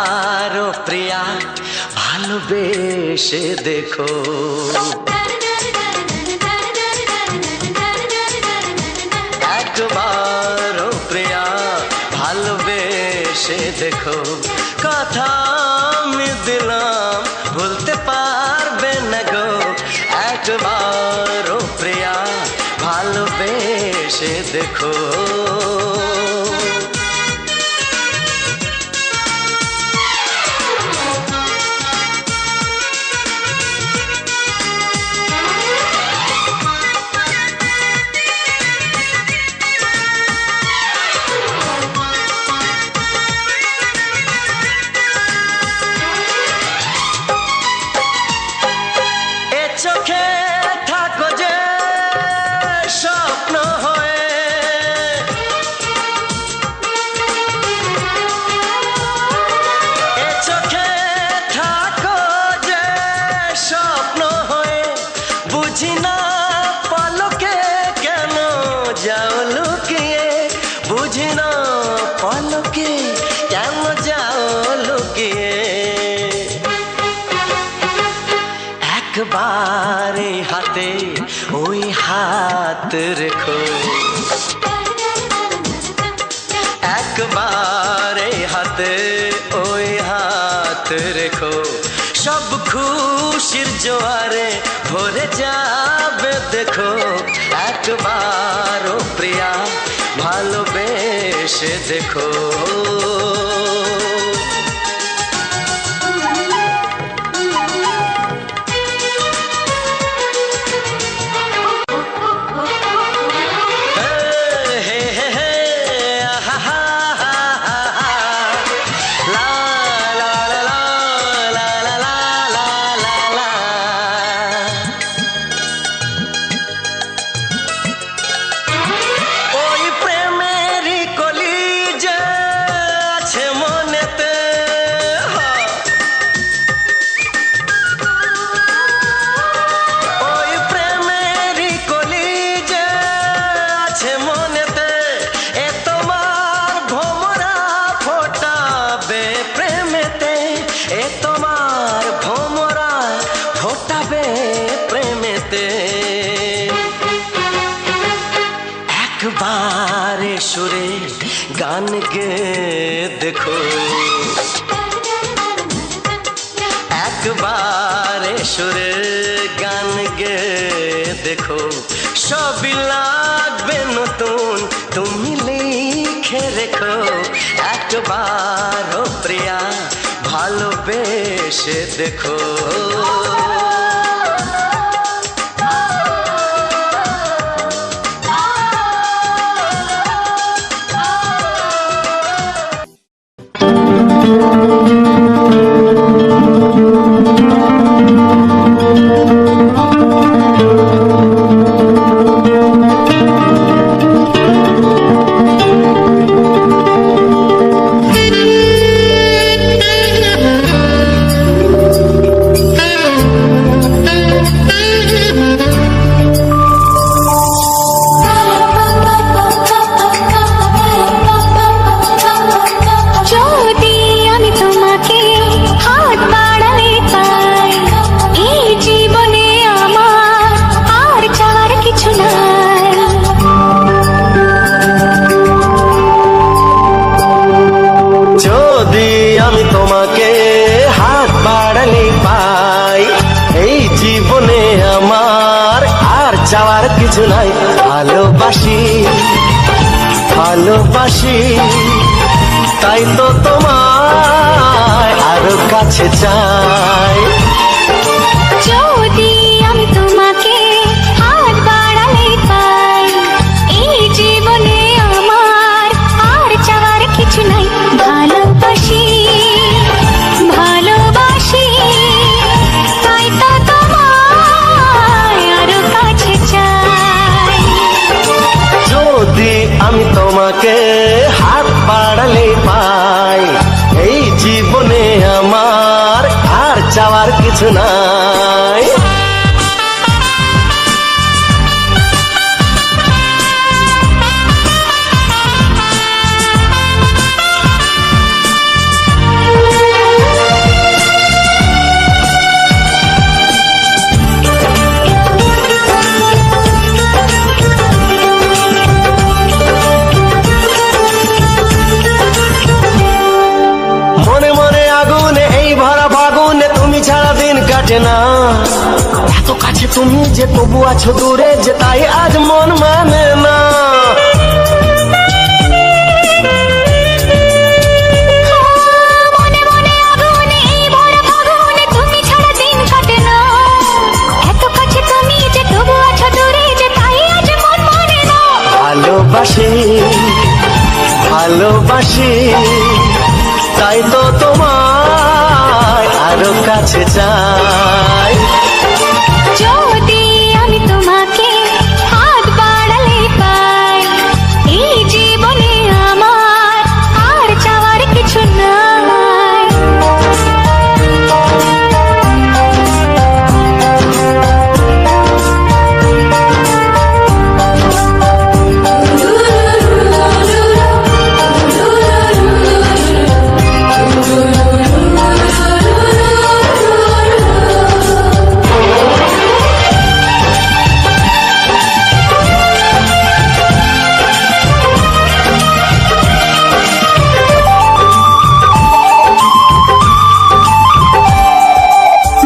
একবারও প্রিয়া ভালোবেসে দেখো। একবারও প্রিয়া ভালোবেসে দেখো। কথা আমি দিলাম ভুলতে পারবে না গো। একবারও প্রিয়া ভালোবেসে দেখো। চোখে থাকো যে স্বপ্ন হয়ে, এ চোখে থাকো যে স্বপ্ন হয়ে, বুঝি না পলকে কেন যাও লুকিয়ে, বুঝি না পলকে কেন যাও লুকিয়ে। একবারে হাতে ওই হাত রেখো। একবারে হাতে ওই হাত রেখো। সব খুশির জোয়ারে ভরে যাবে দেখো। একবারও প্রিয়া ভালোবেসে দেখো। একবারে সুরে গান গে দেখো। একবারে সুরে গান গে দেখো। সবই লাগবে নতুন তুমি লিখে রেখো। একবারও প্রিয়া ভালোবেসে দেখো। চাওয়ার কিছু নাই। ভালোবাসি ভালোবাসি তাই তো তোমায় আরো কাছে চাই। যদি আমি তোমাকে হাত বাড়ালে পাই, এই জীবনে আমার আর চাওয়ার কিছু নাই। ভালোবাসি ভালোবাসি তাই তো তোমায় আরো কাছে চাই। যদি আমি তোমাকে হাত বাড়ালে পাই, এই জীবনে আমার আর চাওয়ার কিছু নাই। কাটে না। এত কাছে তুমি যে তবু আছো দূরে, যে তাই আজ মন মানে না। মনে মনে আগুনে এই ভরা ফাগুনে তুমি ছাড়া দিন কাটে না। এত কাছে তুমি যে তবু আছো দূরে, যে তাই আজ মন মানে না। ভালোবাসি ভালোবাসি তাই তো তোমায় আরো কাছে চাই। যদি আমি তোমাকে হাত বাড়ালে পাই, এই জীবনে আমার আর চাওয়ার কিছু নাই।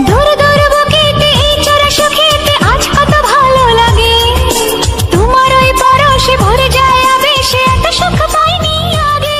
দূর দূর বুকেতে এই চোরা সুখেতে আজ কত ভালো লাগে। তোমার ওই পরশে ভরে যায় আবেশে, এত সুখ পাইনি আগে।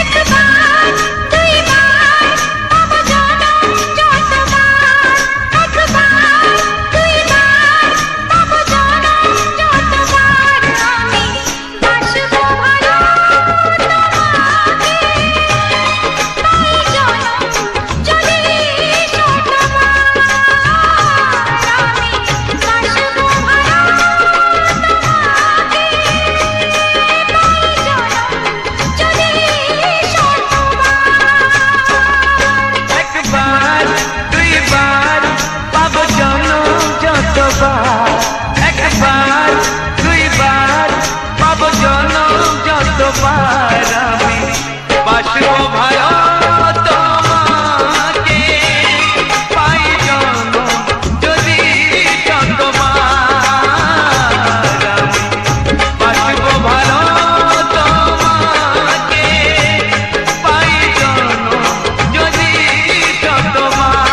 একবার দুইবার পাবো জনম যতবার, একবার দুইবার পাবো জনম যতবার। আমি বাসবো ভালো তোমাকে, তাই জনম যদি শতবার। আমি বাসবো ভালো তোমাকে, তাই জনম যদি শতবার। একবার দুইবার পাবো জনম যতবার, একবার দুইবার পাবো জনম যতবার। আমি বাসবো ভালো তোমাকে, পাই জনম যদি যতবার। আমি বাসবো ভালো তোমাকে, পাই জনম যদি যতবার।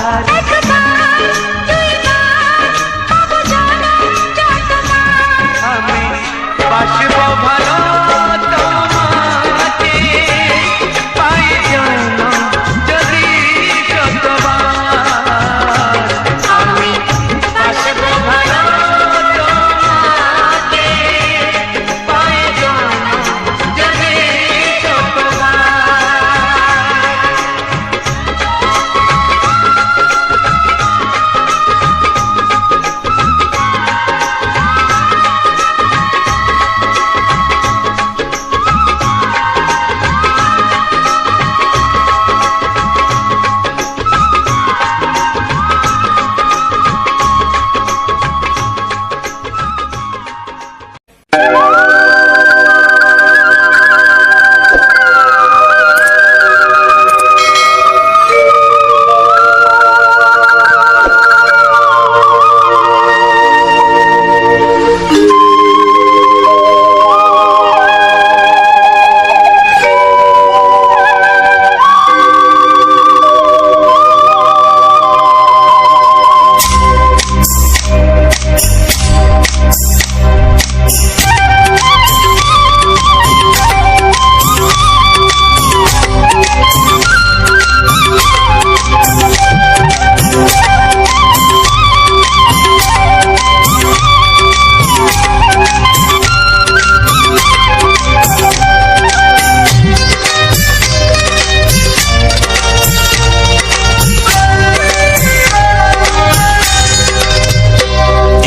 একবার দুইবার পাবো জানো যতবার আমি বাসবো ভালো তোমাকে পাই জানো যদি যতবার আমি বাসবো ভালো তোমাকে পাই জানো যদি যতবার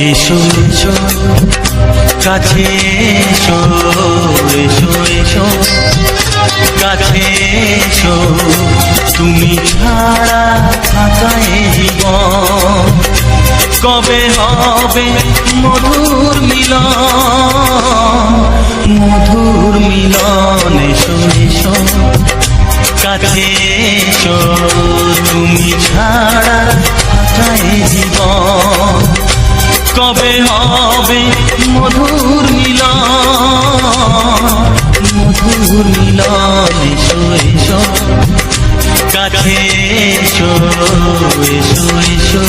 এসো এসো কাছে এসো এসো এসো কাছে এসো তুমি ছাড়া থাকা এই জীবন কবে হবে মধুর মিলন এসো এসো কাছে এসো তুমি ছাড়া থাকা এই জীবন কবে হবে মধুর মিলন এসো এসো কাছে এসো এসো এসো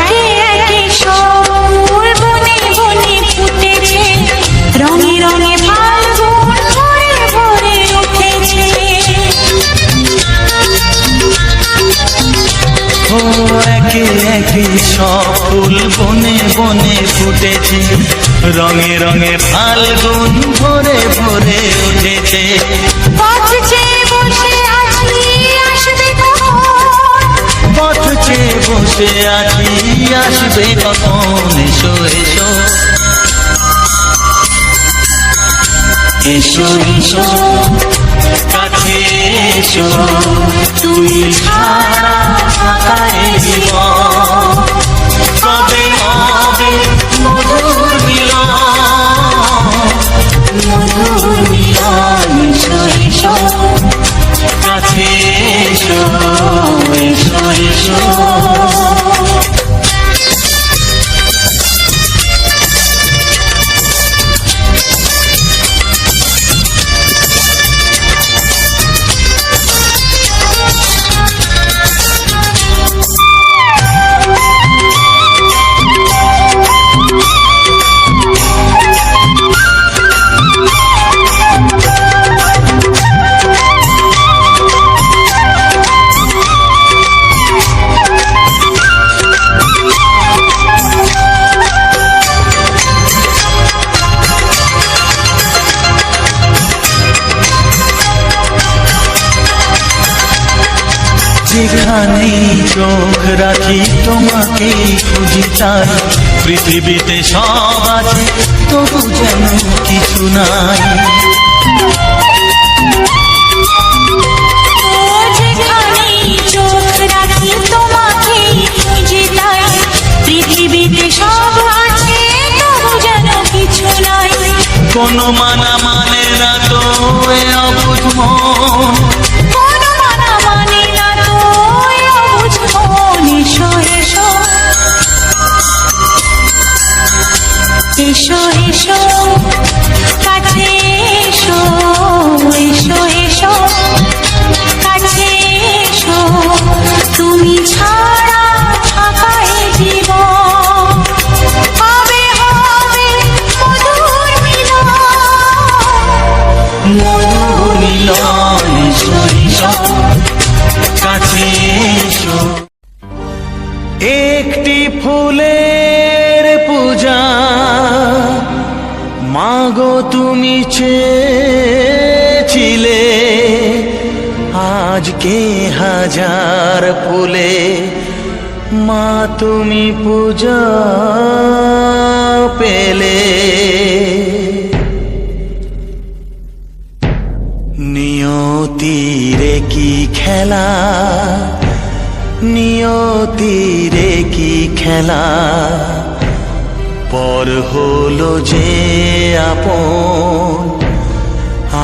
একে একে সব বনে বনে ফুটেছে রঙে রঙে ফাল্গুন ভরে ভরে উঠেছে ও একে একে সব ফুল বনে বনে ফুটেছে রঙে রঙে ফাল্গুন ভরে ভরে উঠেছে পথ চেয়ে বসে আছি আসবে কখন পথ চেয়ে বসে আছি আসবে কখন এসো এসো এসো এসো কাছে এসো তুমি ছাড়া থাকা এই জীবন কবে হবে মধুর মিলন এসো এসো কাছে এসো এসো এসো চোখ রাখি তোমাকেই খুঁজি তাই, পৃথিবীতে সব আছে তবু যেন কিছু নাই। ও যেখানে চোখ রাখি তোমাকেই খুঁজি তাই, পৃথিবীতে সব আছে তবু যেন কিছু নাই। কোনো মানা মানে না তো এ অবুঝ মন, কোনো মানা মানে না তো এ অবুঝ মন। এসো এসো এসো এসো কাছে এসো, এসো এসো কাছে এসো, তুমি ছাড়া থাকা এ জীবন হবে হবে মধুর মিলন। মধুর মিলন। এসো এসো কাছে এসো। একটি ফুলের পূজা মাগো তুমি চেয়েছিলে, আজকে হাজার ফুলে মা তুমি পূজা পেলে। নিয়তিরে কি খেলা, নিয়তিরে কি খেলা, পর হলো যে আপন,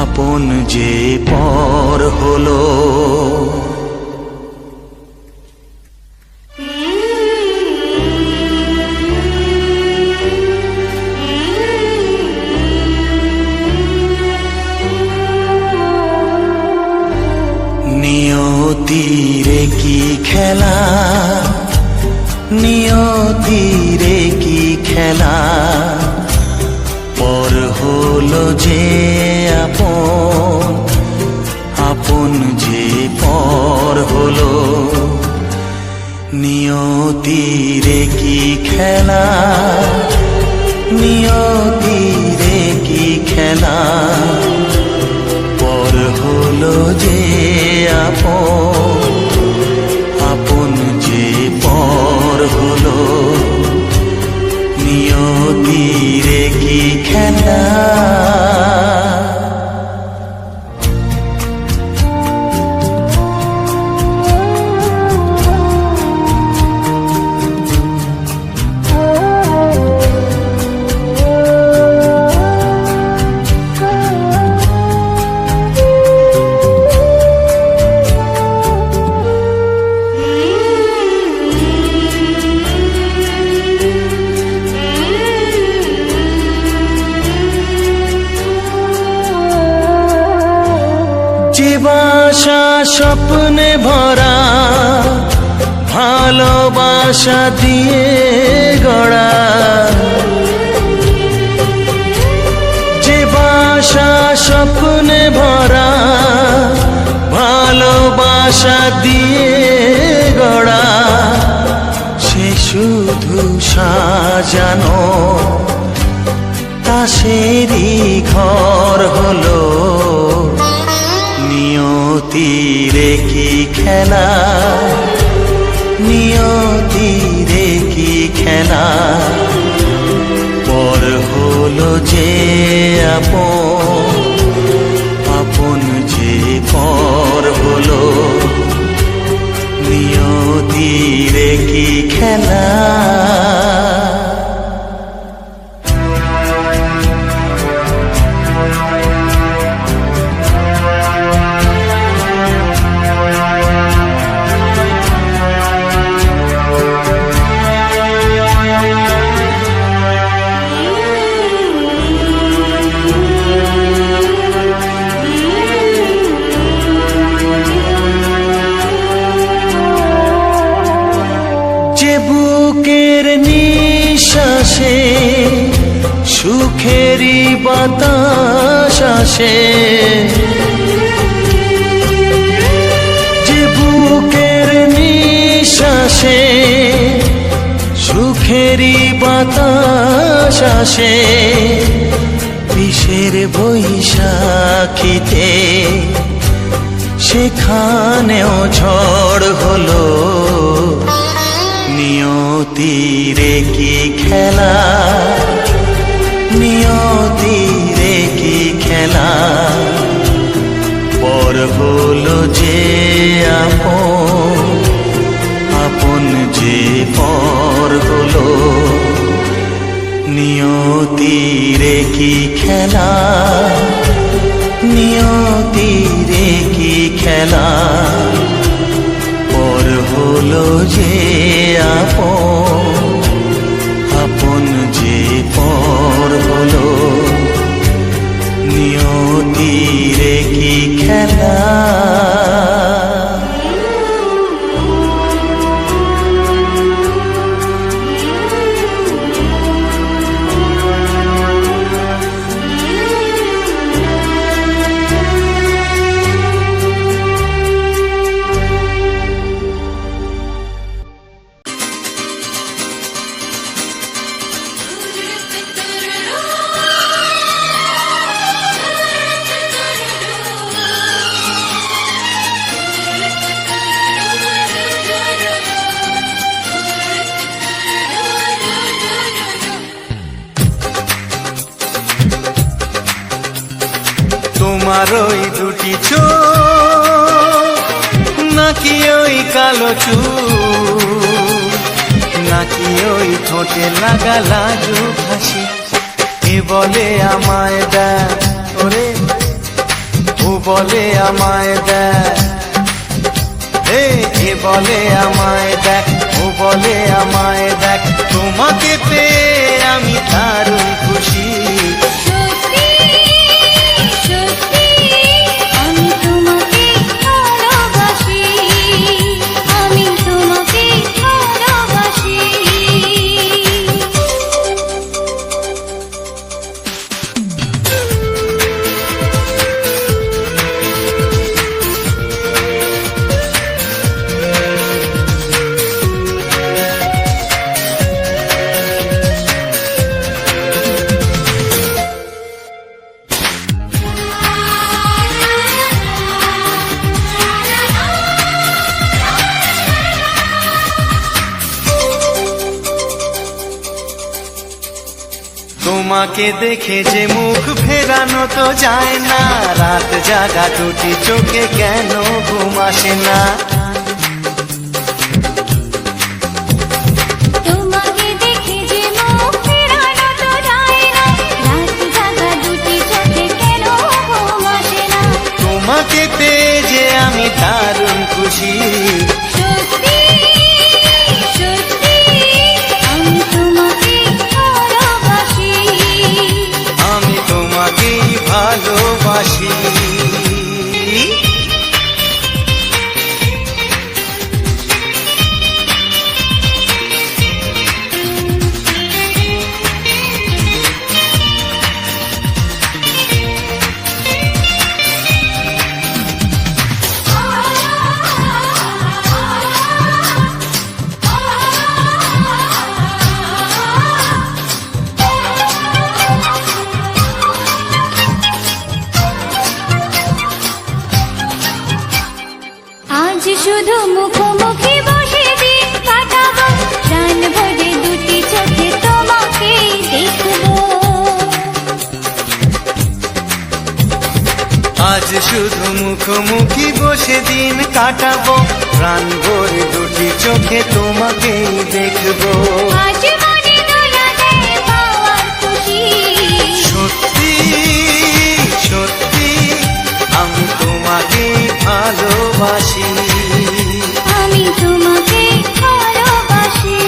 আপন যে পর হলো। নিয়তিরে কি খেলা, নিয়তিরে কি খেলা, পর হলো যে আপন, আপন যে পর হলো। নিয়তিরে কি খেলা, নিয়তিরে কি খেলা, পর হলো যে আপন, আপন যে পর হলো। নিয়তিরে কি খেলা। যে বাসা স্বপ্নে ভরা, ভালোবাসা দিয়ে গড়া, যে বাসা স্বপ্নে ভরা, ভালোবাসা দিয়ে গড়া, সে শুধু সাজানো তাসেরই ঘর হলো। নিয়তিরে কি খেলা, নিয়তিরে কি খেলা, পর হলো যে আপন, আপন যে পর হলো। নিয়তিরে কি খেলা। যে বুকের নিঃশ্বাসে সুখেরই বাতাস আসে, যে বুকের নিঃশ্বাসে সুখেরই বাতাস আসে, বিষের বৈশাখীতে সেখানেও ঝড় হলো। নিয়তির কি খেলা, নিয়তির কি খেলা, পর হলো যে আপন, আপন যে পর হলো। নিয়তির কি খেলা, নিয়তির কি খেলা, পর হলো যে আপন, আপন যে পর হলো। নিয়তির কি খেলা। তোমার ওই দুটি চোখ, নাকি ওই কালো চুল, নাকি ওই ঠোঁটে লাগা লাজুক হাসি, এ বলে আমায় দেখ ওরে, ও বলে আমায় দেখ, এ বলে আমায় দেখ, ও বলে আমায় দেখ। তোমাকে পেয়ে আমি দারুণ খুশি। সত্যি সত্যি আমি তোমাকে ভালোবাসি, আমি তোমাকে ভালোবাসি। তোমাকে দেখে যে মুখ ফেরানো তো যায় না, রাত জাগা দুটি চোখে কেন ঘুম আসে না। তোমাকে দেখে যে মুখ ফেরানো তো যায় না, রাত জাগা দুটি চোখে কেন ঘুম আসে না। তোমাকে পেয়ে যে আমি দারুণ খুশি। সত্যি সত্যি আমি তোমাকে ভালোবাসি, আমি তোমাকেই ভালোবাসি। আজ শুধু মুখোমুখি বসে দিন কাটাবো, প্রাণ ভরে দুটি চোখে তোমাকে দেখবো। আজ শুধু মুখোমুখি বসে দিন কাটাবো, প্রাণ ভরে দুটি চোখে তোমাকেই দেখবো। আজ মনে দোলা দেয় পাওয়ার খুশি। সত্যি সত্যি আমি তোমাকেই ভালোবাসি। আমি তোমাকে ভালোবাসি।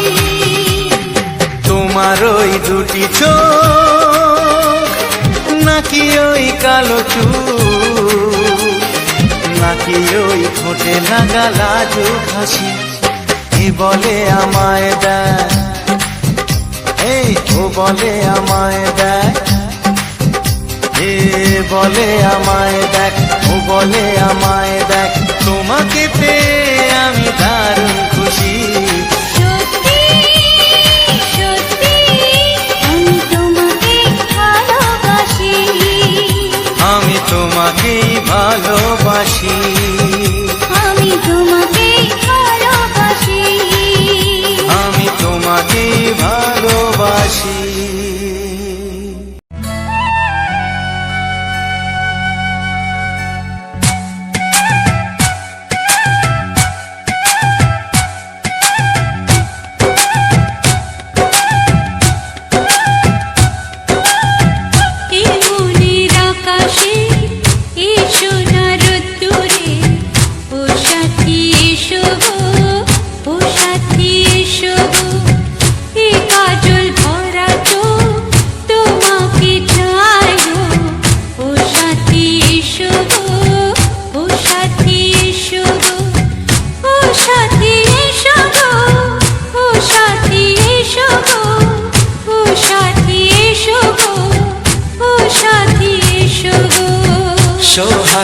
তোমার ওই দুটি চোখ, নাকি ওই কালো চুল, নাকি ওই ঠোঁটে লাগা লাজুক হাসি, এ বলে আমায় দেখ, এই ও বলে আমায় দেখ, এ বলে আমায় দেখ, ও বলে আমায় দেখ। তোমাকে পেয়ে আমি দারুণ খুশি। সত্যি সত্যি আমি তোমাকে ভালোবাসি, আমি তোমাকেই ভালোবাসি।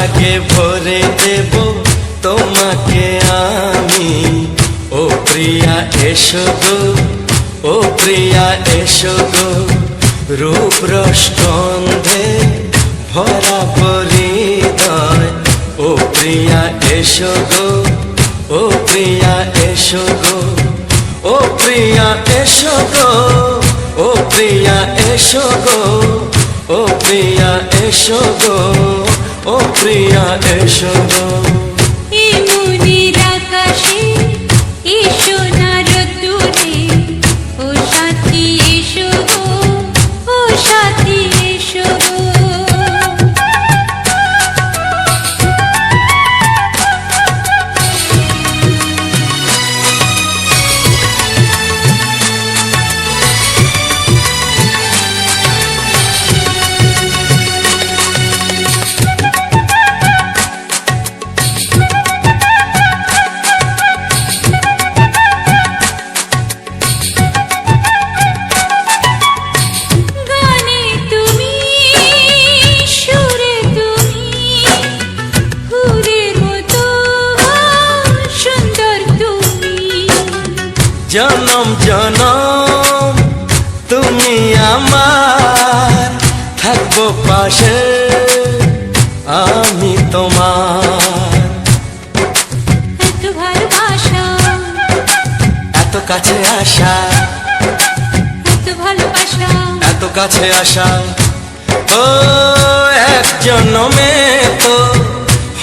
সোহাগে ভরে দেব তোমাকে আমি। ও প্রিয়া এসো গো, ও প্রিয়া এসো গো, রূপ রসগন্ধে ভরা পরিদয়। ও প্রিয়া এসো গো, ও প্রিয়া এসো গো, ও প্রিয়া এসো গো, ও প্রিয়া এসো গো, ও প্রিয়া এসো গো, ও প্রিয়া এসো গো। এই মনের আকাশে এসো না রোদ্দুরে, ও সাথী এসো গো, ও সাথী এসো গো। গানে তুমি, সুরে তুমি, ফুলের মতো সুন্দর তুমি। জনম জনম তুমি আমার, থাকবো পাশে আমি তোমার। এত ভালোবাসা, এত কাছে আসা, এত ভালোবাসা, এত কাছে আসা, ও এক জন্মে তো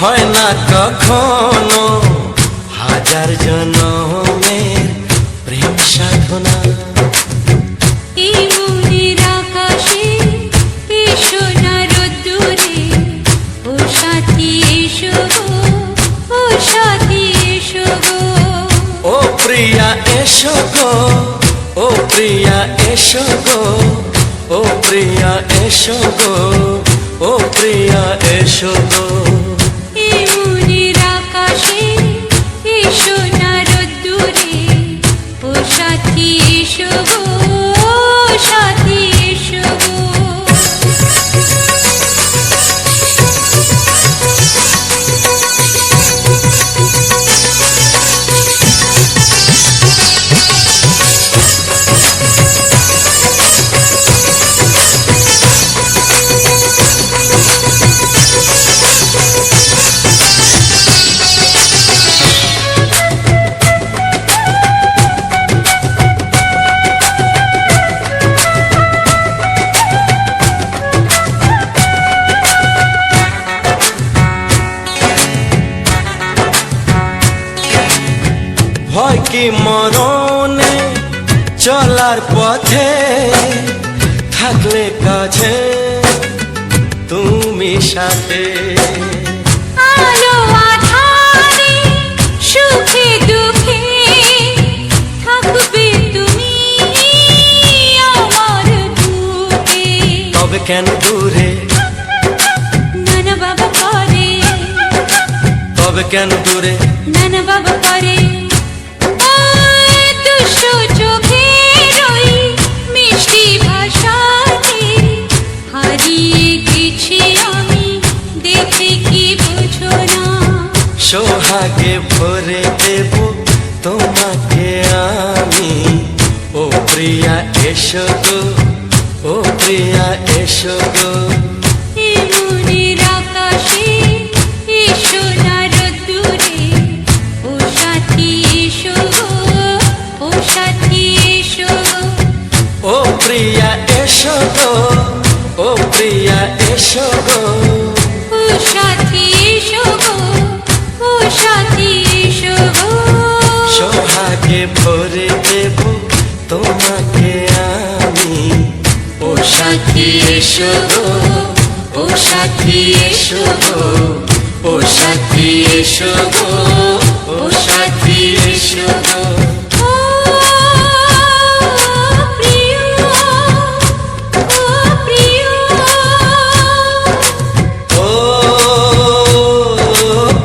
হয় না কখনো, হাজার জন্মের প্রেম সাধনা। এই মনের আকাশে এসো না রোদ্দুরে, ও সাথী এসো গো, ও সাথী এসো গো। ও প্রিয়া এসো গো, ও প্রিয়া এসো গো, ও প্রিয়া এসো গো, ও প্রিয়া এসো গো। এই মনের আকাশে এসো না রোদ্দুরে, ও সাথী এসো গো, ও সাথী এসো গো। ভয় কি মরণে চলার পথে, থাকলে কাছে তুমি সাথে। আলো আঁধারে, সুখে দুঃখে, থাকবে তুমি আমার বুকে। তবে কেন দূরে, নানা বাবা করে, তবে কেন দূরে, নানা বাবা করে। ওই দুষ্টু চোখের ওই মিষ্টি ভাষাতে হারিয়ে গেছি আমি, দেখে কি বুঝো না। সোহাগে ভরে দেব তোমাকে আমি। ও প্রিয়া এসো গো, ও প্রিয়া এসো গো, এই মনের আকাশে এসো না রোদ্দুরে, ও সাথী এসো গো, ও সাথী এসো গো। ও প্রিয়া এসো গো, ও প্রিয়া এসো গো, ও সাথী এসো গো, ও সাথী এসো গো। সোহাগে ভরে দেব তোমাকে আমি। ও সাথী এসো গো, ও সাথী এসো গো, ও সাথী এসো গো, ও সাথী এসো গো। ও প্রিয়, ও প্রিয়, ও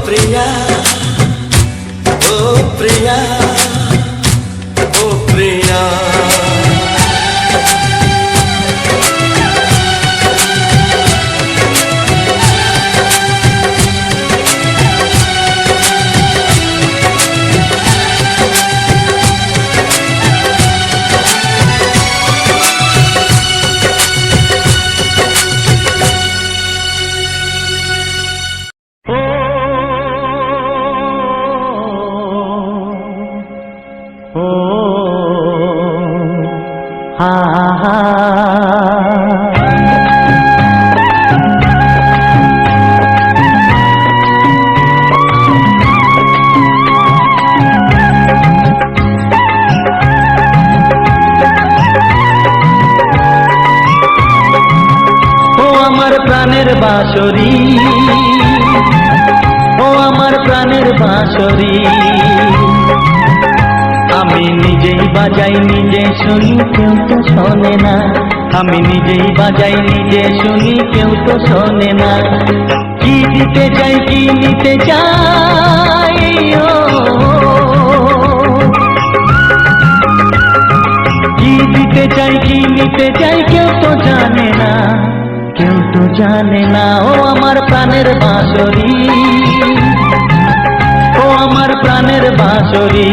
প্রিয়া, ও প্রিয়া, ও প্রিয়া। ও আমার প্রাণের বাঁশরি, ও আমার প্রাণের বাঁশরি, আমি নিজেই বাজাই নিজে শুনি কেউ তো শোনে না, আমি নিজেই বাজাই নিজে শুনি কেউ তো শোনে না। কি দিতে চাই কি নিতে চাই, ও কি দিতে চাই কি নিতে চাই কেউ তো জানে না, কেউ তো জানে না। ও আমার প্রাণের বাঁশরি, ও আমার প্রাণের বাঁশরি,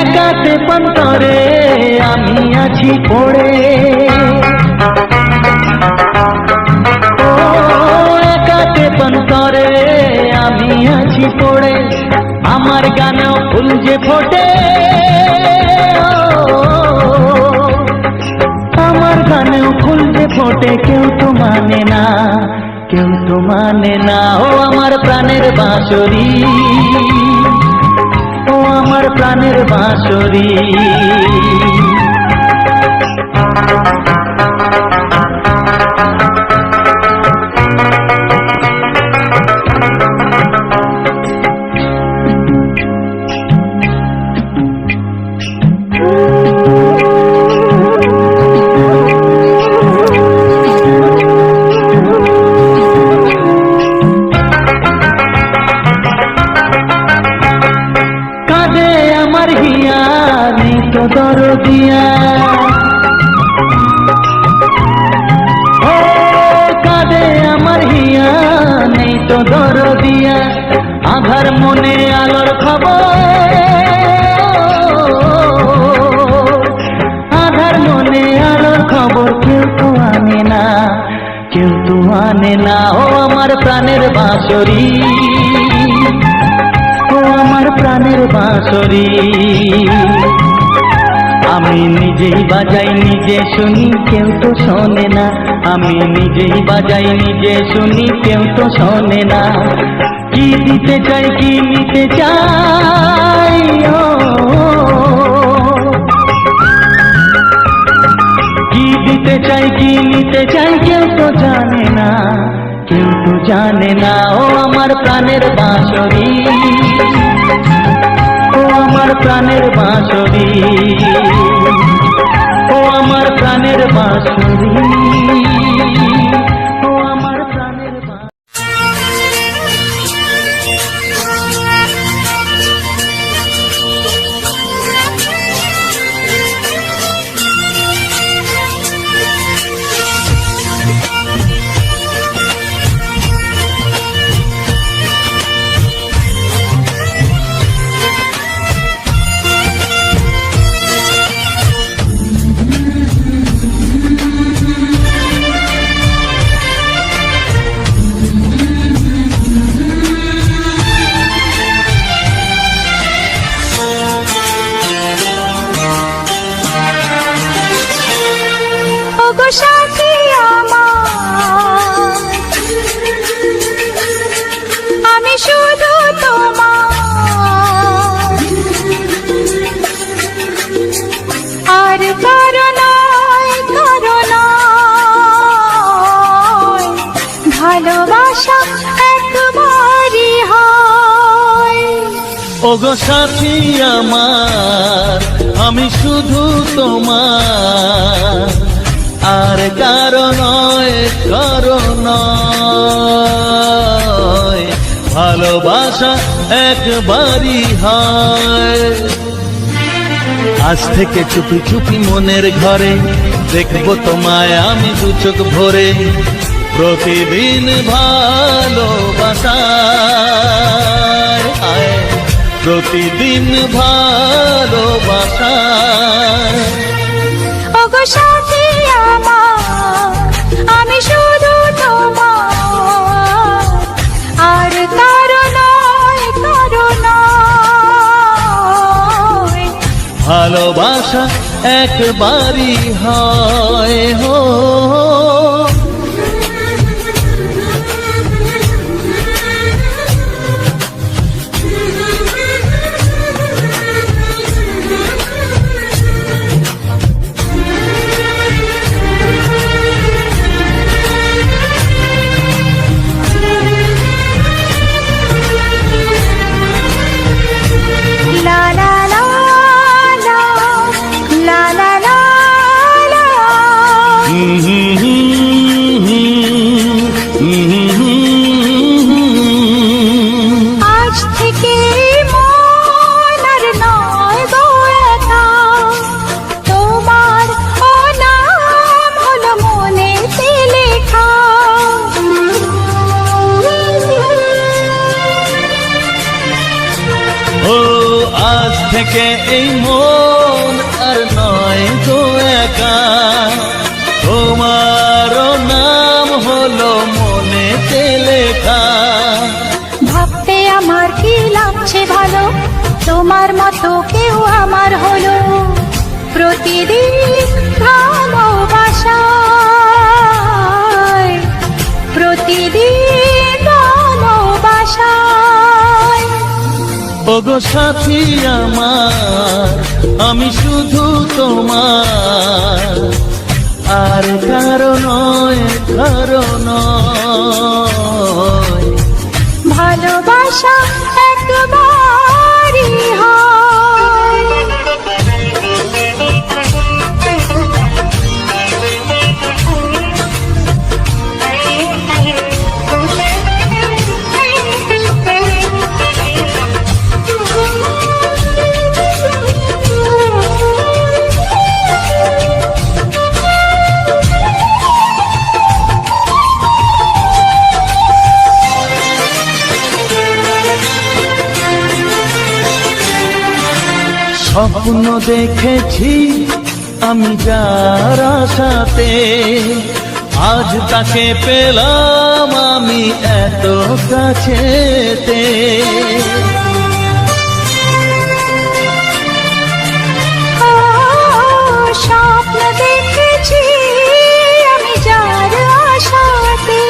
একাতে পন্তরে আমি আছি পড়ে, ও একাতে পন্তরে আমি আছি পড়ে, আমার গানেও ফুল যে ফোটে, আমার গানেও ফুল যে ফোটে, কেউ তো মানে না, কেউ তো মানে না। ও আমার প্রাণের বাঁশরি, ও আমার প্রাণের বাঁশরি, কাঁদে আমার হিয়া নেই তো দরদিয়া, ও কাঁদে আমার হিয়া নেই তো দরদিয়া, আধার মনে আলোর খবর, আধার মনে আলোর খবর কেউ তো আনে না, কেউ তো আনে না। ও আমার প্রাণের বাঁশরি, ও আমার প্রাণের বাঁশরি, আমি নিজেই বাজাই নিজে শুনি কেউ তো শোনে না, আমি নিজেই বাজাই নিজে শুনি কেউ তো শোনে না। কি দিতে চাই কি নিতে চাই, ও কি দিতে চাই কি নিতে চাই কেউ তো জানে না, কেউ তো জানে না। ও আমার প্রাণের বাঁশরি, ও আমার প্রাণের বাঁশরি, ও আমার প্রাণের বাঁশরি, ও আমার প্রাণের বাঁশরি। ওগো সাথী আমার, আমি শুধু তোমার, আর কারো নয়, কারো নয়, ভালোবাসা একবারই হয়। ওগো সাথী আমার, আমি শুধু তোমার, আর কারো নয়, কারো নয়, ভালোবাসা একবারই হয়। আজ থেকে চুপি চুপি মনের ঘরে দেখবো তোমায় আমি দু চোখ ভরে, প্রতিদিন ভালোবাসায়, আয়, প্রতিদিন ভালোবাসায়। ওগো সাথী আমার, আমি শুধু তোমার, আর কারো নয়, কারো নয়। ভালোবাসা একবারই হয় হো। লা লা লা লা, লা লা লা লা। আজ থেকে মন আর নয় গো একা, তোমার ও নাম হলো মনেতে লেখা। ও আজ থেকে এই মন আর নয় গো একা, তোমারও নাম হলো মনেতে লেখা। ভাবতে আমার কি লাগছে ভালো, তোমার মতো কেউ আমার হলো। প্রতিদিন ভালোবাসায়, প্রতিদিন ভালোবাসায়। ওগো সাথী আমার, আমি শুধু তোমার, আর কারো নয়, কারো নয়। ভালোবাসা একবারই হয়। স্বপ্ন দেখেছি আমি যার আশাতে, আজ তাকে পেলাম আমি এত কাছেতে। স্বপ্ন দেখেছি আমি যার আশাতে,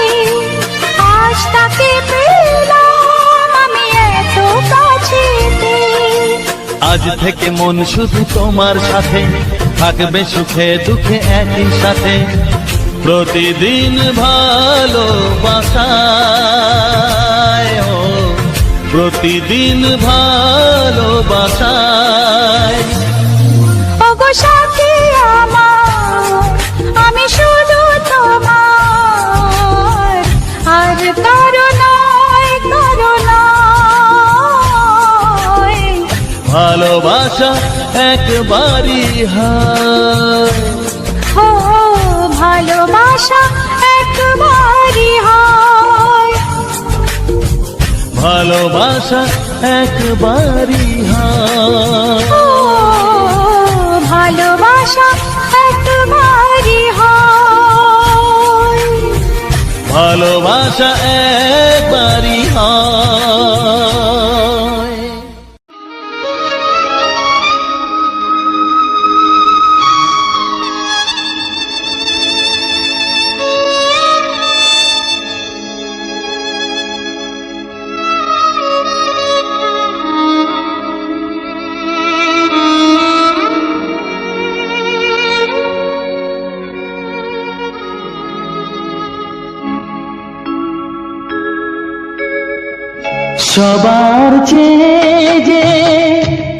আজ তাকে পেলাম আমি এত কাছেতে। আজ থেকে মন শুধু তোমার সাথে, থাকবে সুখে দুঃখে একই সাথে। প্রতিদিন ভালোবাসায়, ও প্রতিদিন ভালোবাসায়। ওগো সাথী আমার, আমি শুধু তোমার, আর কারো নয়, কারো নয়। ভালোবাসা একবারই হয়, ও ভালোবাসা একবারই হয়। ভালোবাসা একবারই হয়। ও ভালোবাসা একবারই হয়। ভালোবাসা একবারই হয়। সবার চেয়ে যে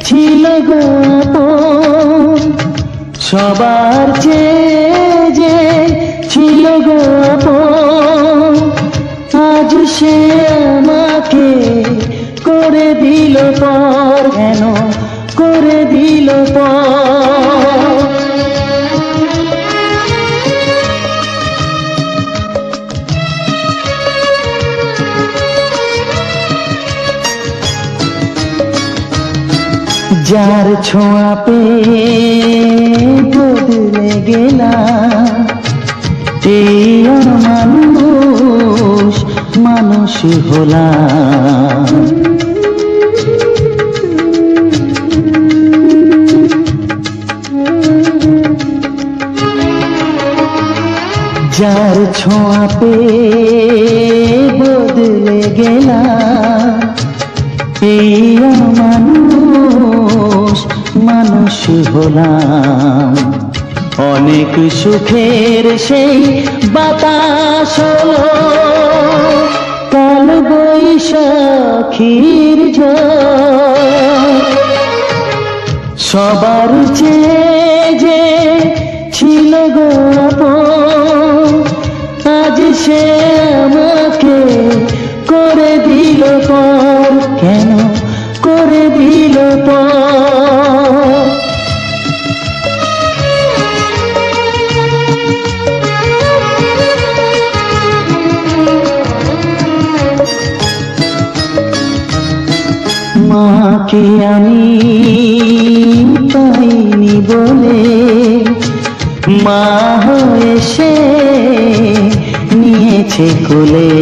ছিল গো আপন, সবার চেয়ে যে ছিল গো আপন, আজ সে আমাকে করে দিল পর, কেন করে দিল পর। যার ছোঁয়া পেয়ে বদলে গেলাম, এই মানুষ মানুষ হলাম। যার ছোঁয়া পেয়ে বদলে গেলাম, এই মানুষ মানুষ হলাম। অনেক সুখের সেই বাতাস হলো, কাল বৈশাখীর ঝড়। সবার চেয়ে যে ছিল গো আপন, আজ সে আমাকে করে দিল পর। কেন করে দিল পর? মাকে আমি পাইনি বলে, মা হয়ে সে নিয়েছে কোলে।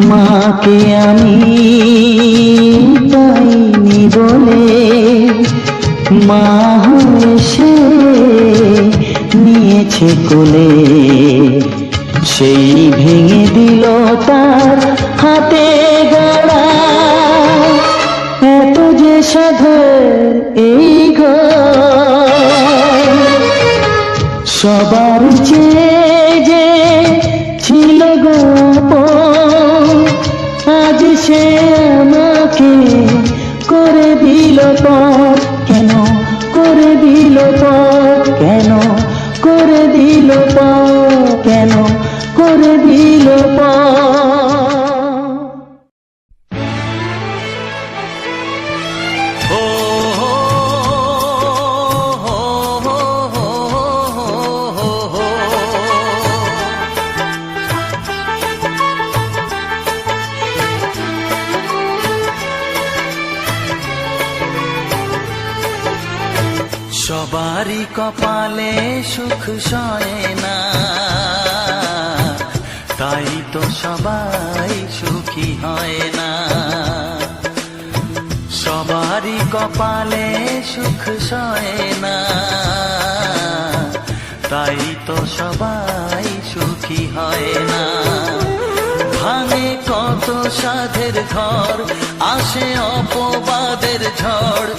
মাকে আমি পাইনি বলে, মা হয়ে সে নিয়েছে কোলে। সেই ভেঙে দিল তার হাতে গড়া, এত যে সাধের এই ঘর। সবার চেয়ে যে ছিল গো আপন, আজ সে আমাকে করে দিল পর। কেন করে দিল পর? কেন করে দিল পর? কেন করে দিল পর? সবারই কপালে সুখ সয় না, তাই তো সবাই সুখী হয় না। সবারই কপালে সুখ সয় না, তাই তো সবাই সুখী হয় না। ভাঙে কত সাধের ঘর, আসে অপবাদের ঝড়।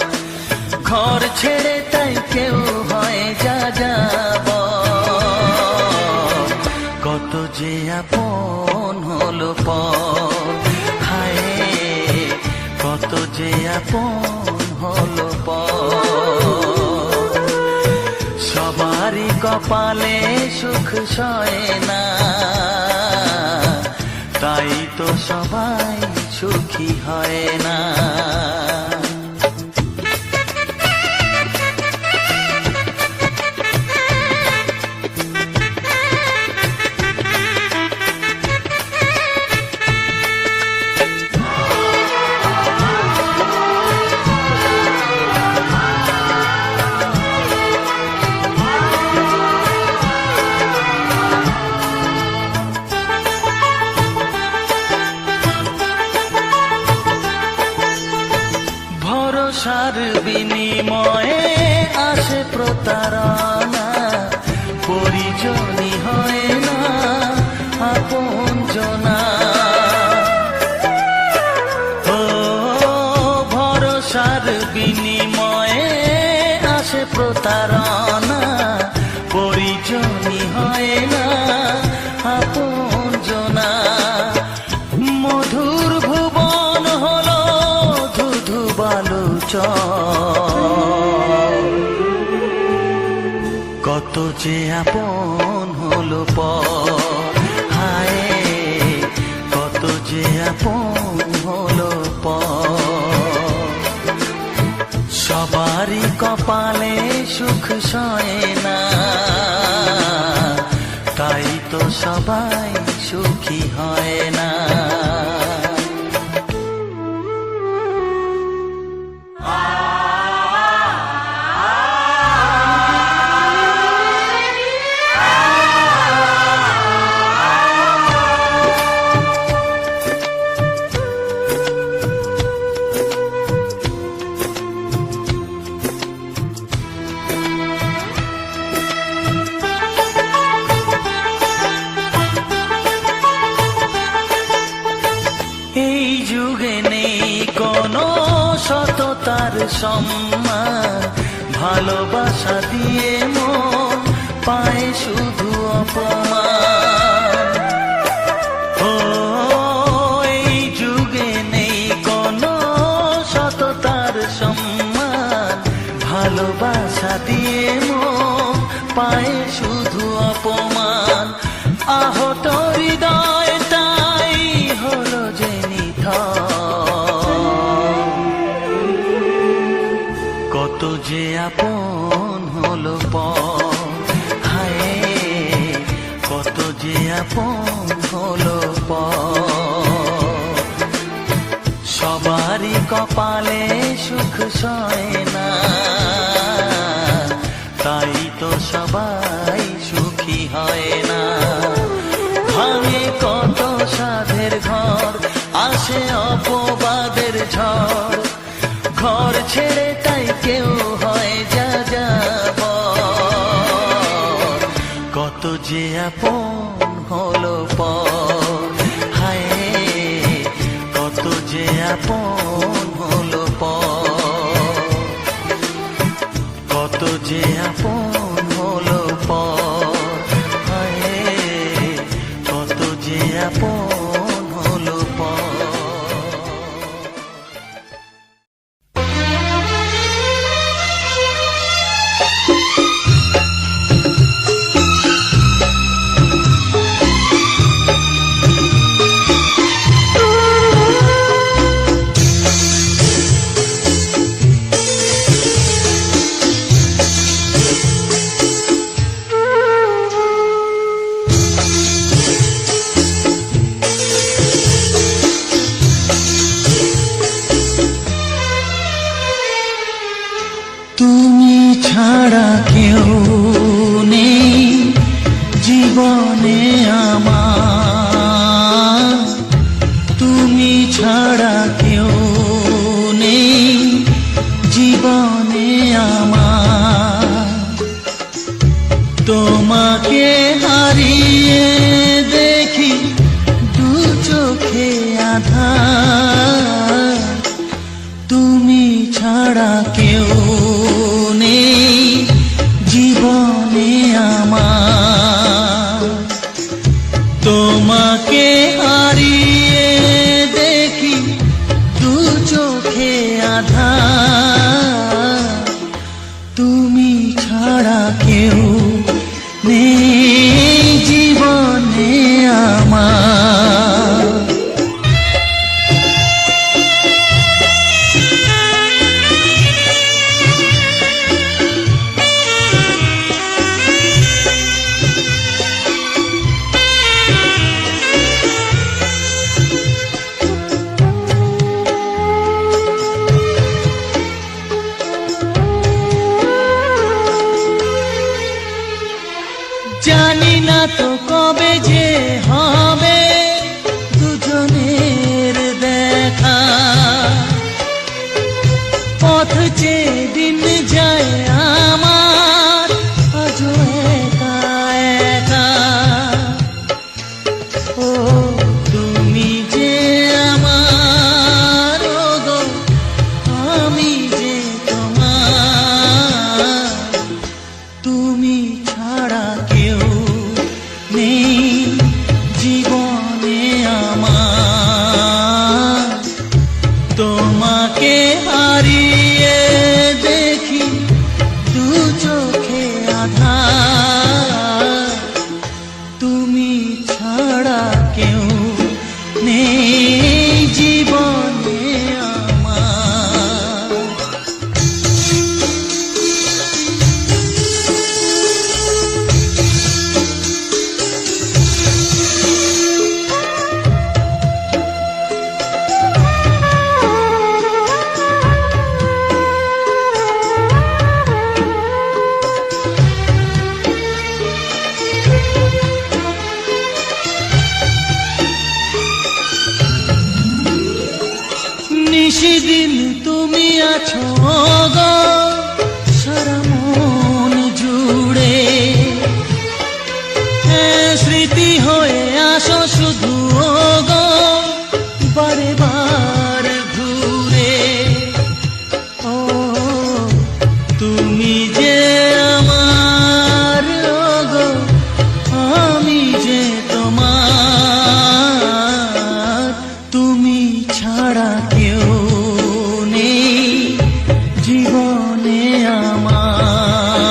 ঘর ছেড়ে তাই কেউ হয় যা যাব, কত যে আপন হলো পর। হায় কত যে আপন হলো পর। সবারই কপালে সুখ সয় না, তাই তো সবাই সুখী হয় না। ভরসার বিনিময়ে আসে প্রতারণা, পরিজনই হয় না আপনজনা। ও ভরসার বিনিময়ে আসে প্রতারণা, পরিজনই হয় না আপনজনা। মধুর ভুবন হলো ধুধু বালুচর, কত যে আপন হলো পর। হায় কত যে আপন হলো পর। সবারই কপালে সুখ সয় না, তো সবাই সুখী হয় না। এই যুগে নেই কোনো সততার সম্মান, ভালোবাসা দিয়ে মন পায় শুধু অপমান। ও এই যুগে নেই কোনো সততার সম্মান, ভালোবাসা দিয়ে মন পায় শুধু অপমান। আহত হৃদয়টাই হলো যে কত যে আপন হলো পর, হায় কত যে আপন হলো পর। সবারই কপালে সুখ সয় না, তাই তো সবাই সুখী হয় না। ভাঙে কত সাধের ঘর, আসে অপবাদের ঝড়, ঘর ছেড়ে তাই কেউ হয় যা যাবার। কত যে আপন হলো পর, হায় কত যে আপন হলো পর। কত যে আপন হলো পর, হায় কত যে আপন হলো পর। তুমি ছাড়া কেউ নেই জীবনে আমার, তুমি ছাড়া কেউ নেই জীবনে আমার। তোমাকে হারিয়ে দেখি দু চোখে আঁধার, তুমি ছাড়া কেউ নেই জীবনে আমার। তোমাকে হারিয়ে দেখি দু চোখে আঁধার, তুমি ছাড়া কেউ নেই জীবনে আমার। জানি না তো কবে যে হবে দুজনের দেখা, পথ চেয়ে দিন যায় আমার আজও একা একা। ও তুমি যে আমার, ও গো আমি যে তোমার। তুমি ছাড়া কেউ নেই জীবনে আমার। তোমাকে হারিয়ে দেখি দু চোখে আঁধার, তুমি ছাড়া কেউ নেই জীবনে আমার। দিন তুমি আছো গো সারা মন জুড়ে, স্মৃতি হয়ে আসো শুধু গো বারে বার ঘুরে। ও তুমি যে আমার গো, আমি যে তোমার, তুমি ছাড়া কেউ নেই জীবনে আমার,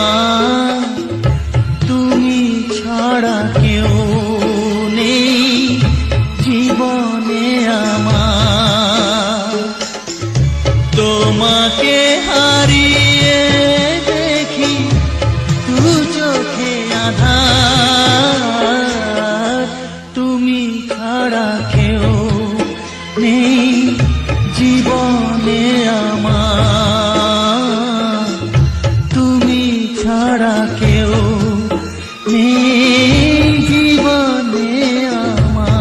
তুমি ছাড়া কেউ নেই জীবনে আমার। তোমাকে হারিয়ে দেখি দু চোখে আধার, তুমি ছাড়া কেউ নেই জীবনে আমার, তুমি ছাড়া কেউ নেই জীবনে আমার।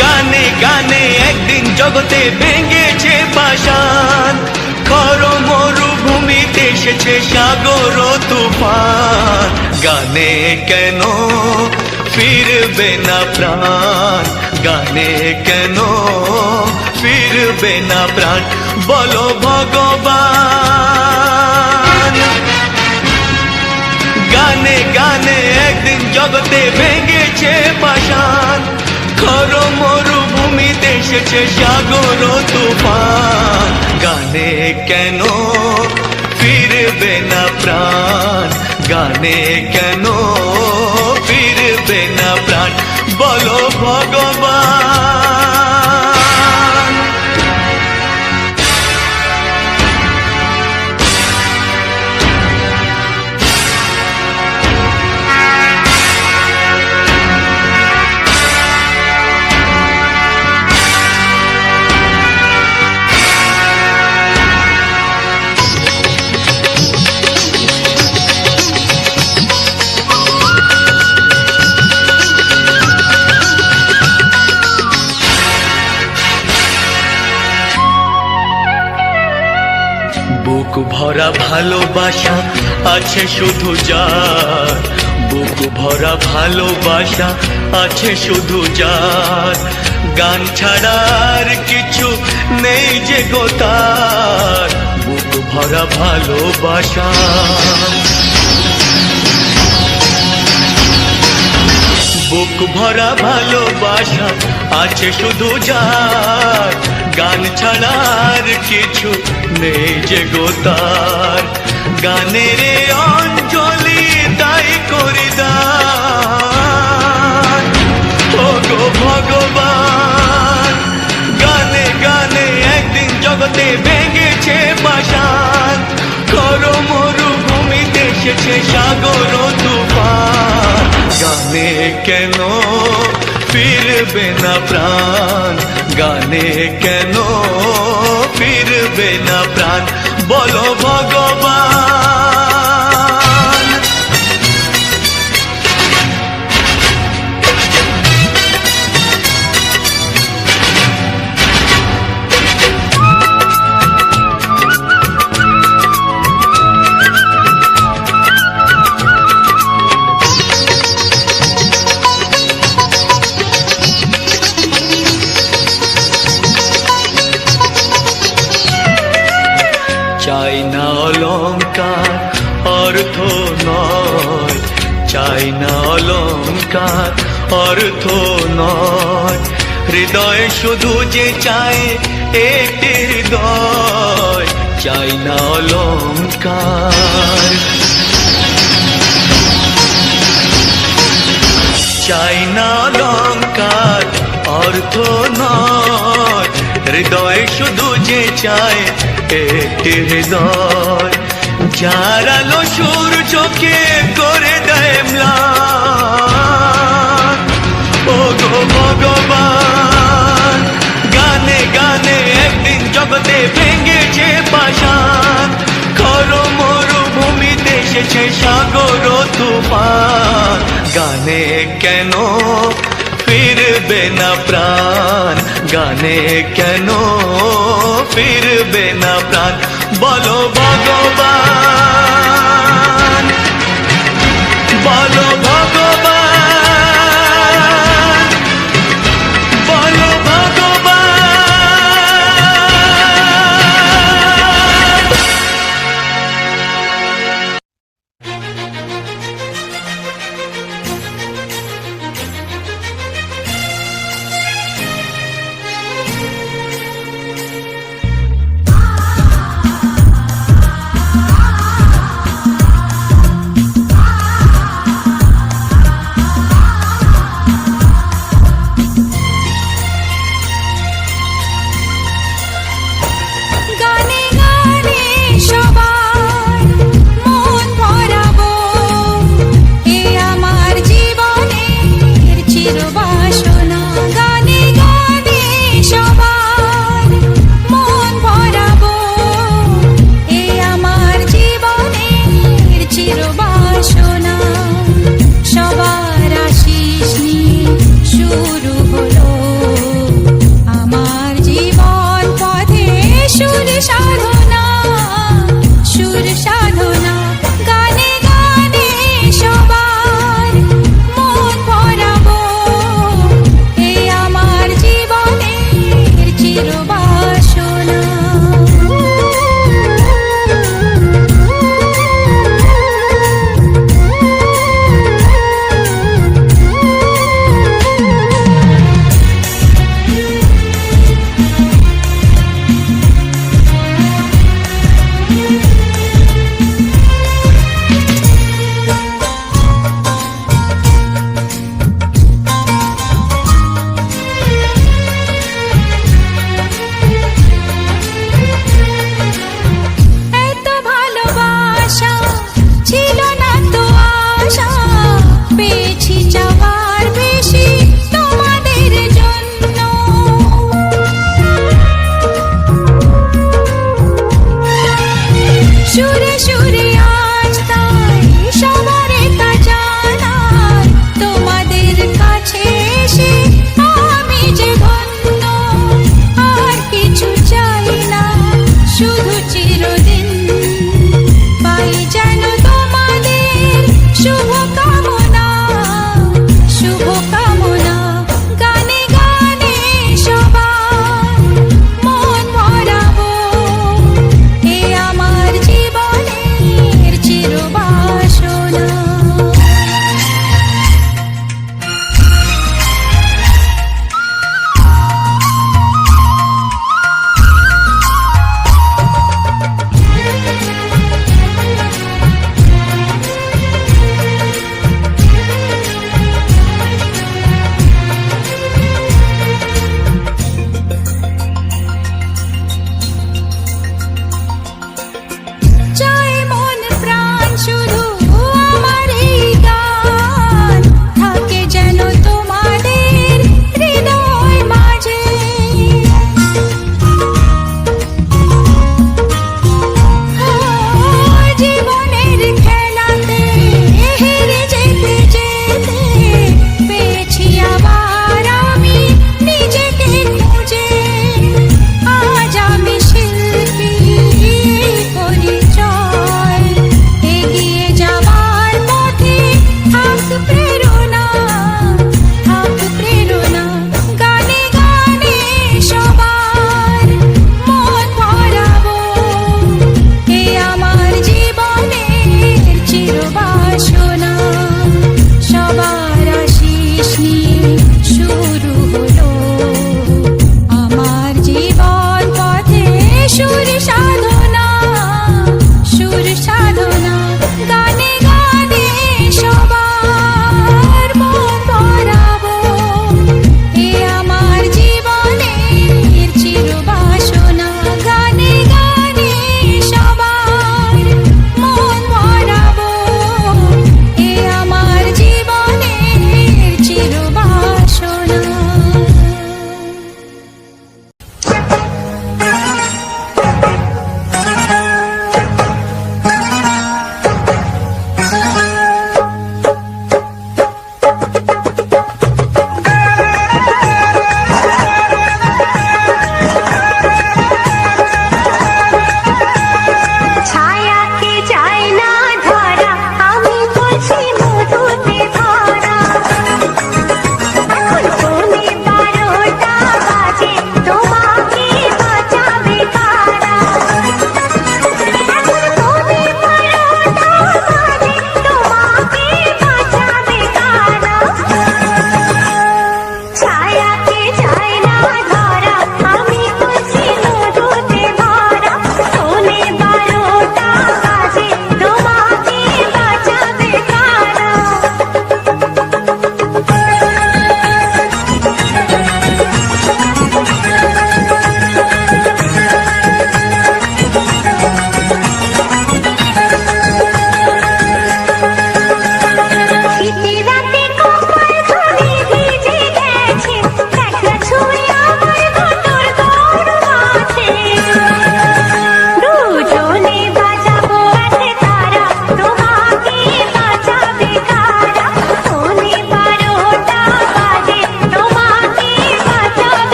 গানে গানে একদিন জগতে ভেঙেছে পাষাণ, খর মরুভূমিতে এসেছে সাগর তুফান। গানে কেন ফিরবে না প্রাণ, গানে কেন ফিরবে না প্রাণ, বলো ভগবান। গানে গানে একদিন জগতে ভেঙেছে পাষাণ, খর মরুভূমিতে এসেছে সাগর তুফান। গানে কেন ফিরবে না প্রাণ, গানে কেন ফিরবে না প্রাণ, বলো ভগবান। বুক ভরা ভালোবাসা আছে শুধু যার, বুক ভরা ভালোবাসা আছে শুধু যার, গান ছাড়ার কিছু নেই যে গো তার, বুক ভরা ভালোবাসা। বুক ভরা ভালোবাসা আছে শুধু যার, গান ছাড়ার কিছু নেই যে গো তার, গানের অঞ্জলি তাই করি দান, ও গো ভগবান। গানে গানে একদিন জগতে ভেঙেছে পাষাণ, খর মরুভূমিতে এসেছে সাগর তুফান। গানে কেন ফিরবে না প্রাণ, গানে কেন ফিরবে না প্রাণ, বলো ভগবান। চাই না অলংকার অর্থ নয়, চাই না অলংকার অর্থ নয়, হৃদয় শুধু যে চায় একটি হৃদয়, চাই না অলংকার। চাই না অলংকার অর্থ নয়, হৃদয় শুধু যে চায় একটি হৃদয়, যার আলো সূর্যকে করে দেয় ম্লান। ও গো ভগবান, গানে গানে একদিন জগতে ভেঙেছে পাষাণ, খর মরুভূমিতে এসেছে সাগর তুফান। গানে কেন ফিরবে না প্রাণ, গানে কেন ফিরবে না প্রাণ, বলো ভগবান, বলো ভগবান, বলো ভগবান।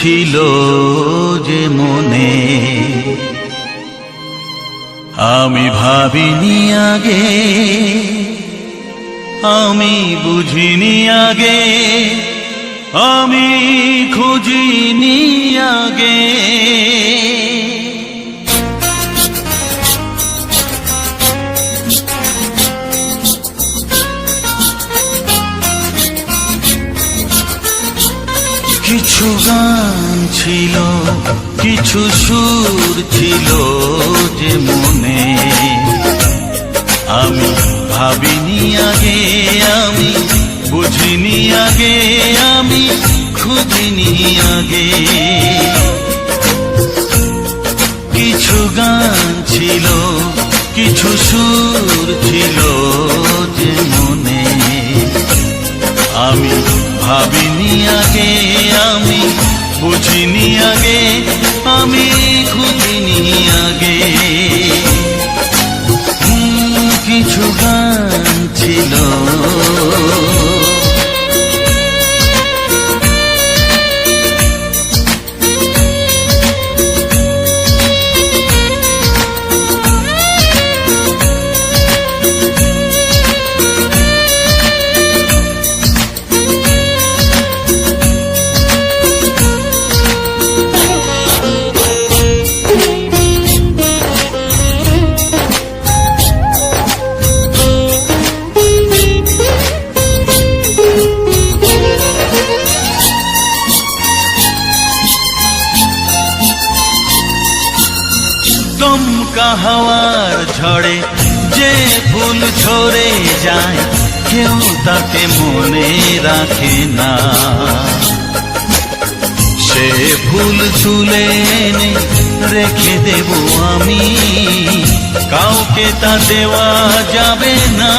ছিল যে মনে আমি ভাবিনি আগে, আমি বুঝিনি আগে, আমি খুঁজিনি আগে। কিছু গান ছিল, কিছু সুর ছিল যে মনে আমি ভাবিনি আগে, আমি বুঝিনি আগে, আমি খুঁজিনি আগে। কিছু গান ছিল, কিছু সুর ছিল যে মনে আমি ভাবিনি আগে, আমি বুঝিনি আগে, আমি খুঁজিনি আগে। কিছু গান ছিল। দমকা হাওয়ার ঝড়ে যে ফুল ঝরে যায়, কেউ তাকে মনে রাখে না। সে ফুল তুলে এনে রেখে দেব আমি, কাউকে তা দেওয়া যাবে না।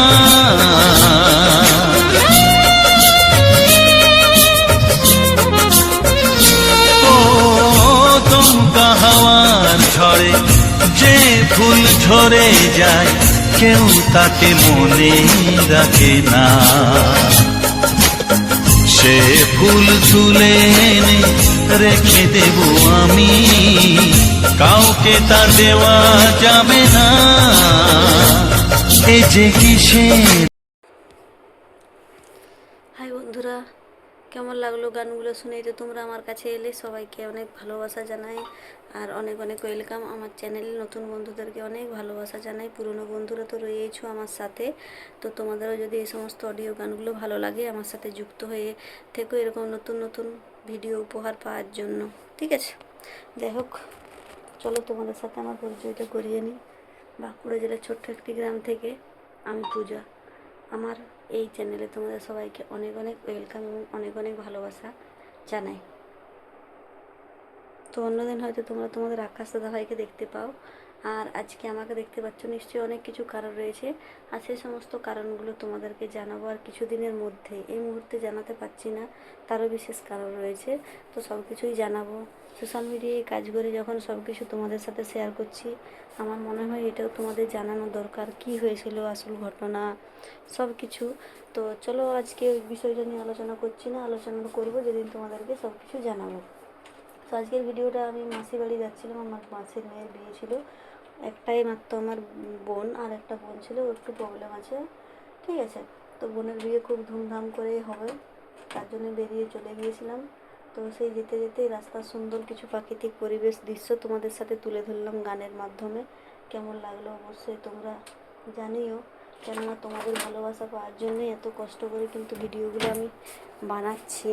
ও দমকা হাওয়ার ঝড়ে যে ফুল ঝরে যায়, কেউ তাকে মনে রাখে না। সে ফুল তুলে এনে রেখে দেব আমি, কাউকে তা দেওয়া যাবে না। এ যে কিসের। হাই বন্ধুরা, কেমন লাগলো গানগুলো শুনে? যে তোমরা আমার কাছে এলে সবাইকে অনেক ভালোবাসা জানাই আর অনেক অনেক ওয়েলকাম। আমার চ্যানেলে নতুন বন্ধুদেরকে অনেক ভালোবাসা জানাই। পুরনো বন্ধুরা তো রয়েইছো আমার সাথে, তো তোমাদেরও যদি এই সমস্ত অডিও গানগুলো ভালো লাগে আমার সাথে যুক্ত হয়ে থেকো এরকম নতুন নতুন ভিডিও উপহার পাওয়ার জন্য, ঠিক আছে? যাই হোক, চলো তোমাদের সাথে আমার পরিচয়টা করিয়ে নিই। বাঁকুড়া জেলার ছোট্ট একটি গ্রাম থেকে আমি পূজা। আমার এই চ্যানেলে তোমাদের সবাইকে অনেক অনেক ওয়েলকাম এবং অনেক অনেক ভালোবাসা জানাই। তো অন্যদিন হয়তো তোমরা তোমাদের আকাশ দাদা ভাইকে দেখতে পাও, আর আজকে আমাকে দেখতে পাচ্ছ, নিশ্চয়ই অনেক কিছু কারণ রয়েছে। আর সেই সমস্ত কারণগুলো তোমাদেরকে জানাবো আর কিছুদিনের মধ্যে। এই মুহূর্তে জানাতে পারছি না, তারও বিশেষ কারণ রয়েছে। তো সব কিছুই জানাবো। সোশ্যাল মিডিয়ায় কাজ করে যখন সব কিছু তোমাদের সাথে শেয়ার করছি, আমার মনে হয় এটাও তোমাদের জানানো দরকার, কি হয়েছিল আসল ঘটনা সব কিছু। তো চলো, আজকে ওই বিষয়টা নিয়ে আলোচনা করছি না, আলোচনা করবো যেদিন তোমাদেরকে সব কিছু জানাবো। তো আজকের ভিডিওটা আমি মাসির বাড়ি যাচ্ছিলাম, আমার মাসির মেয়ের বিয়ে ছিল। একটাই মাত্র আমার বোন, আর একটা বোন ছিল, ওর একটু প্রবলেম আছে, ঠিক আছে? তো বোনের বিয়ে খুব ধুমধাম করেই হবে, তার জন্য বেরিয়ে চলে গিয়েছিলাম। তো সেই যেতে যেতে রাস্তার সুন্দর কিছু প্রাকৃতিক পরিবেশ দৃশ্য তোমাদের সাথে তুলে ধরলাম গানের মাধ্যমে। কেমন লাগলো অবশ্যই তোমরা জানিও, কেননা তোমাদের ভালোবাসা পাওয়ার জন্যই এত কষ্ট করে কিন্তু ভিডিওগুলো আমি বানাচ্ছি।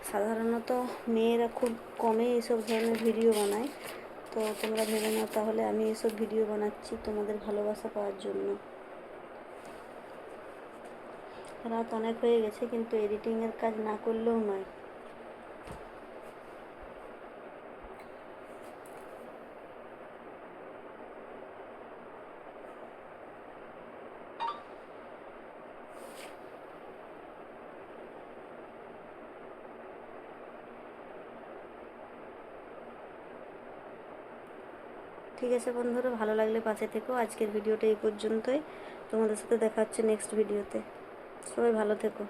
সাধারণত মেয়েরা খুব কমই এইসব ধরনের ভিডিও বানায়, তো তোমরা ভেবে নাও তাহলে আমি এসব ভিডিও বানাচ্ছি তোমাদের ভালোবাসা পাওয়ার জন্য। রাত অনেক হয়ে গেছে, কিন্তু এডিটিংয়ের কাজ না করলেও নয়। ঠিক আছে বন্ধুরা, ভালো লাগলে পাশে থেকো। আজকের ভিডিওটা এই পর্যন্তই, তোমাদের সাথে দেখা হচ্ছে নেক্সট ভিডিওতে। সবাই ভালো থেকো।